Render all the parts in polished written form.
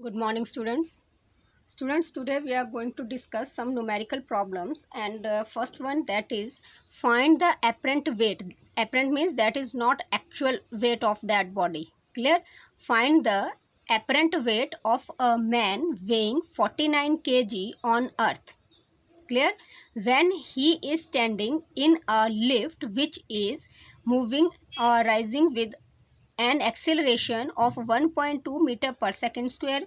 Good morning, students. Students, today we are going to discuss some numerical problems, and first one, that is find the apparent weight. Apparent means that is not actual weight of that body. Clear? Find the apparent weight of a man weighing 49 kg on earth. Clear? When he is standing in a lift which is moving or rising with an acceleration of 1.2 meter per second square,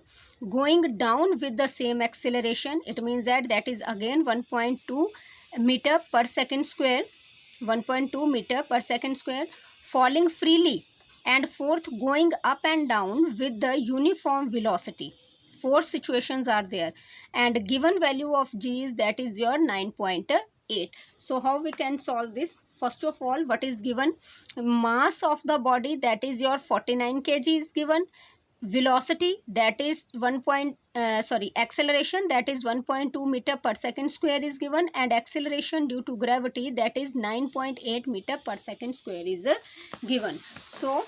going down with the same acceleration, it means that is again 1.2 meter per second square, 1.2 meter per second square, falling freely, and fourth, going up and down with the uniform velocity. Four situations are there, and given value of g is, that is your 9.8. so how we can solve this? First of all, what is given? Mass of the body, that is your 49 kg is given. Velocity, that is acceleration, that is 1.2 meter per second square is given, and acceleration due to gravity, that is 9.8 meter per second square is given. So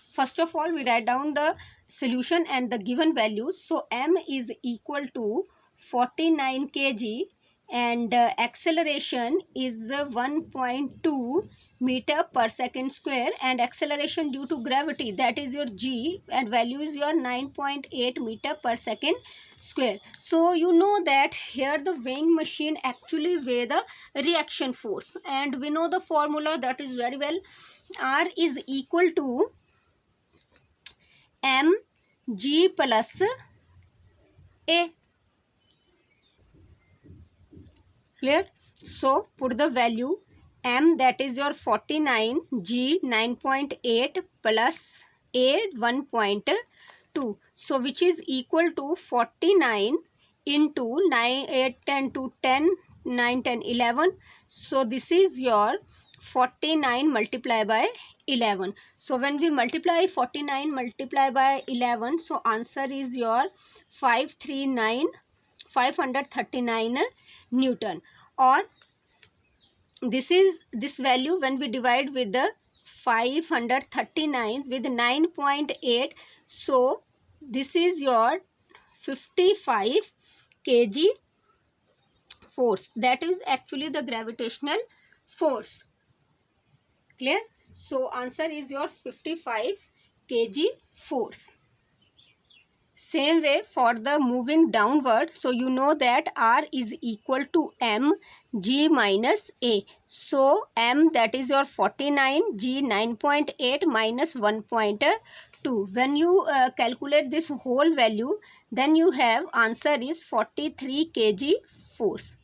first of all, we write down the solution and the given values. So m is equal to 49 kg, and acceleration is 1.2 meter per second square, and acceleration due to gravity, that is your g, and value is your 9.8 meter per second square. So you know that here the weighing machine actually weigh the reaction force, and we know the formula, that is very well. R is equal to mg plus a. Clear? So put the value m, that is your 49, g 9.8 plus a 1.2. So which is equal to 49 into 9, 8, 10 to 10, 9, 10, 11. So this is your 49 multiplied by 11. So when we multiply 49 multiply by 11, so answer is your 539 Newton. Or this value, when we divide with the 539 with 9.8, so this is your 55 kg force, that is actually the gravitational force. Clear? So answer is your 55 kg force. Same way for the moving downward, so you know that R is equal to m g minus a. So m, that is your 49, g 9.8 minus 1.2. When you calculate this whole value, then you have answer is 43 kg force.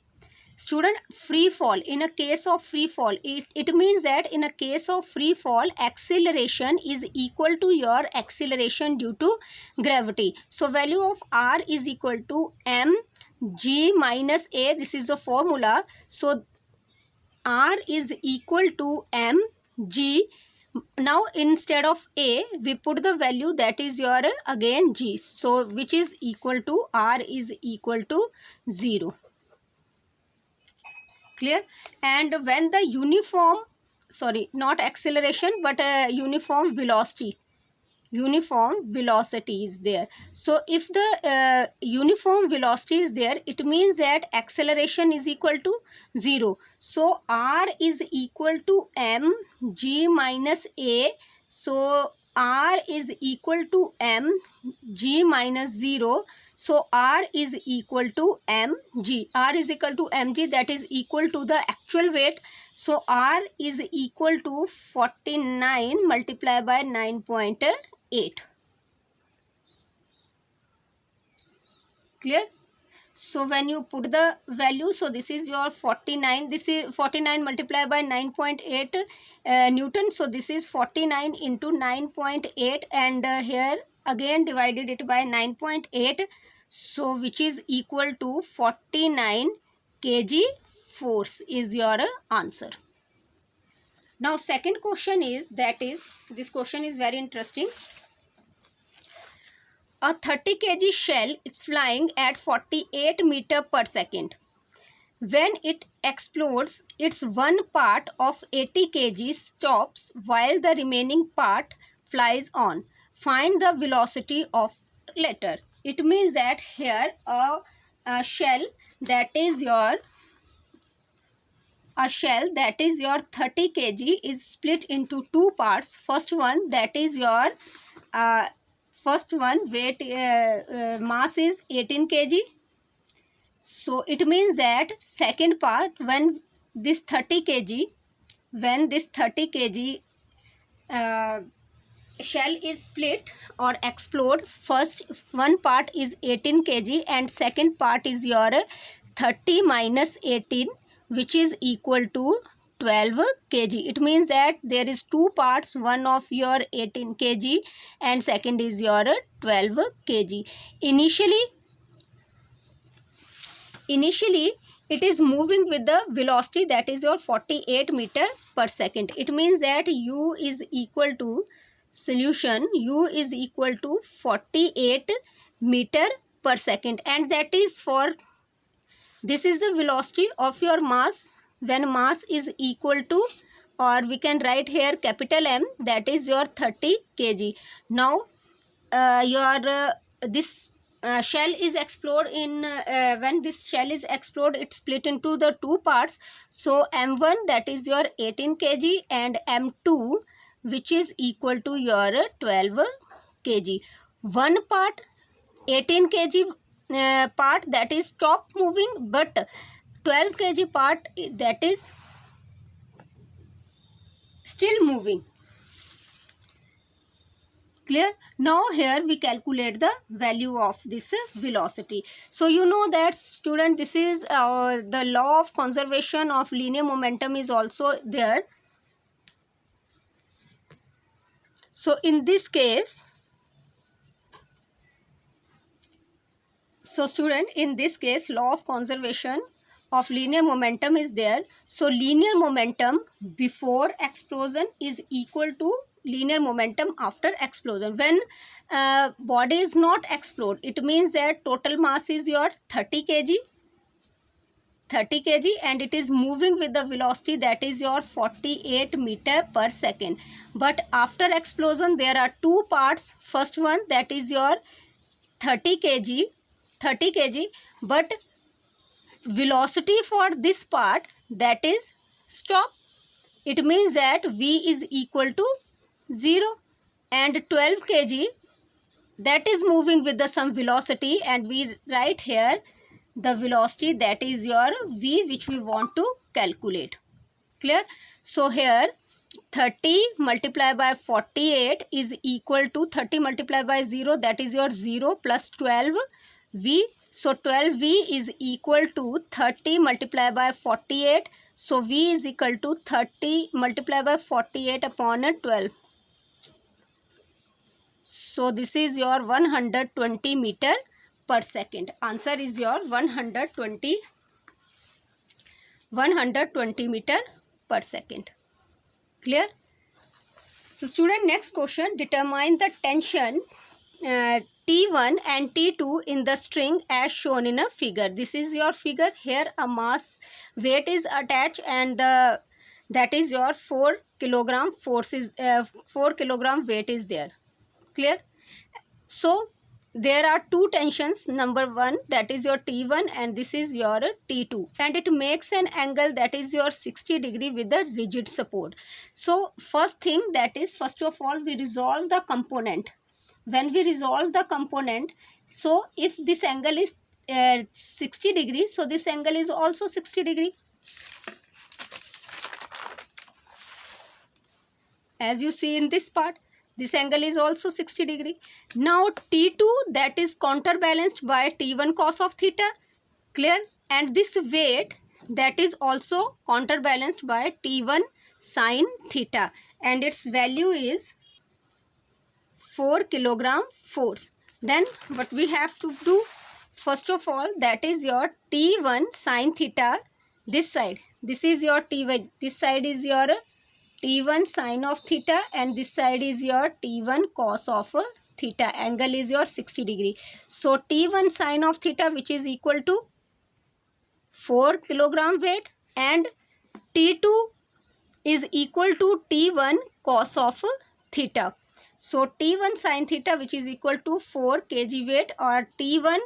Student, free fall, in a case of free fall, it means that in a case of free fall, acceleration is equal to your acceleration due to gravity. So value of R is equal to m g minus a. This is the formula. So R is equal to m g. Now instead of a, we put the value, that is your again g, so which is equal to R is equal to 0. Clear? And when the uniform, not acceleration, but uniform velocity is there. So if the uniform velocity is there, it means that acceleration is equal to 0. So R is equal to m g minus a. So R is equal to m g minus 0. So R is equal to mg. R is equal to mg, that is equal to the actual weight. So R is equal to 49 multiplied by 9.8. Clear? So when you put the value, so this is your 49, this is 49 multiplied by 9.8 Newton. So this is 49 into 9.8, and here again divided it by 9.8. So which is equal to 49 kg force is your answer. Now second question is, this question is very interesting. A 30 kg shell is flying at 48 meter per second. When it explodes, its one part of 80 kg stops while the remaining part flies on. Find the velocity of later. It means that here a shell that is your 30 kg is split into two parts. First one, that is your weight mass is 18 kg. So it means that second part, when this 30 kg shell is split or explode, first one part is 18 kg and second part is your 30 minus 18, which is equal to 12 kg. It means that there is two parts, one of your 18 kg and second is your 12 kg. Initially it is moving with the velocity that is your 48 meter per second. It means that u is equal to solution, u is equal to 48 meter per second, and that is for, this is the velocity of your mass when mass is equal to, or we can write here capital M, that is your 30 kg. Now this shell is explode in when this shell is explode, it's split into the two parts. So M1, that is your 18 kg, and M2, which is equal to your 12 kg. One part, 18 kg part, that is stop moving, but 12 kg part, that is still moving. Clear? Now here we calculate the value of this velocity. So you know that, student, this is the law of conservation of linear momentum is also there. So in this case, student, in this case, law of conservation of linear momentum is there. So linear momentum before explosion is equal to linear momentum after explosion. When body is not explode, it means that total mass is your 30 kg and it is moving with the velocity that is your 48 meter per second. But after explosion there are two parts. First one, that is your 30 kg, but velocity for this part, that is stop. It means that v is equal to 0, and 12 kg, that is moving with the some velocity, and we write here the velocity, that is your v, which we want to calculate. Clear? So here 30 multiplied by 48 is equal to 30 multiplied by 0, that is your 0 plus 12 v. So 12 v is equal to 30 multiplied by 48. So v is equal to 30 multiplied by 48 upon 12. So this is your 120 meter per second. Answer is your 120 meter per second. Clear? So student, next question, determine the tension T1 and T2 in the string as shown in a figure. This is your figure. Here a mass weight is attached, and that is your 4 kilogram force is 4 kilogram weight is there. Clear? So there are two tensions. Number one, that is your T1, and this is your T2, and it makes an angle that is your 60 degree with the rigid support. So first thing, that is, first of all we resolve the component. When we resolve the component, so if this angle is 60 degree, so this angle is also 60 degree. As you see in this part, this angle is also 60 degree. Now T2, that is counterbalanced by T1 cos of theta. Clear? And this weight, that is also counterbalanced by T1 sin theta, and its value is 4 kilogram force. Then what we have to do, first of all, that is your T1 sin theta, this side, this is your T1, this side is your T1 sin of theta, and this side is your T1 cos of theta. Angle is your 60 degree. So T1 sin of theta, which is equal to 4 kilogram weight, and T2 is equal to T1 cos of theta. So T1 sin theta, which is equal to 4 kg weight, or T1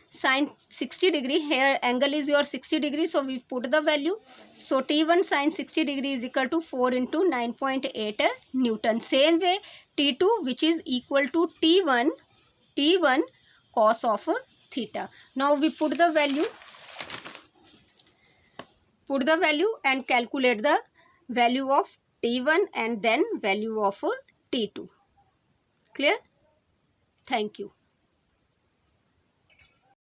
sin 60 degree, here angle is your 60 degree, so we put the value. So T1 sin 60 degree is equal to 4 into 9.8 Newton. Same way T2, which is equal to T1 cos of theta. Now we put the value and calculate the value of T1 and then value of T2. Clear? Thank you.